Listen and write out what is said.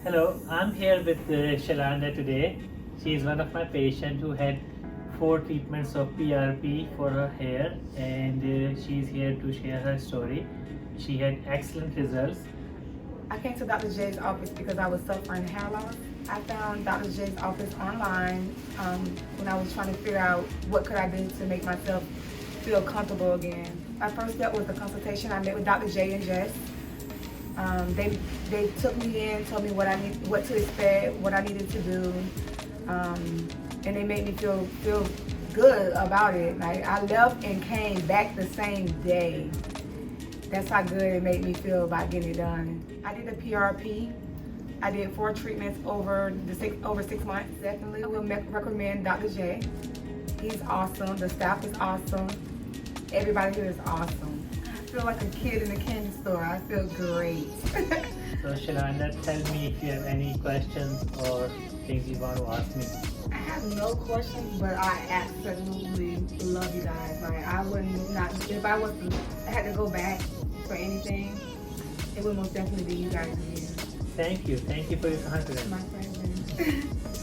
Hello, I'm here with Shalanda today. She is one of my patients who had 4 treatments of PRP for her hair, and she's here to share her story. She had excellent results. I came to Dr. J's office because I was suffering hair loss. I found Dr. J's office online when I was trying to figure out what could I do to make myself feel comfortable again. My first step was the consultation. I met with Dr. J and Jess. They took me in, told me what to expect, what I needed to do, and they made me feel good about it. Like I left and came back the same day. That's how good it made me feel about getting it done. I did a PRP. I did 4 treatments over 6 months. Definitely will recommend Dr. J. He's awesome. The staff is awesome. Everybody here is awesome. I feel like a kid in a candy store. I feel great. So Shalanda, tell me if you have any questions or things you want to ask me. I have no questions, but I absolutely love you guys. Like I wouldn't not if I had to go back for anything, it would most definitely be you guys again. Thank you for your confidence. My friend.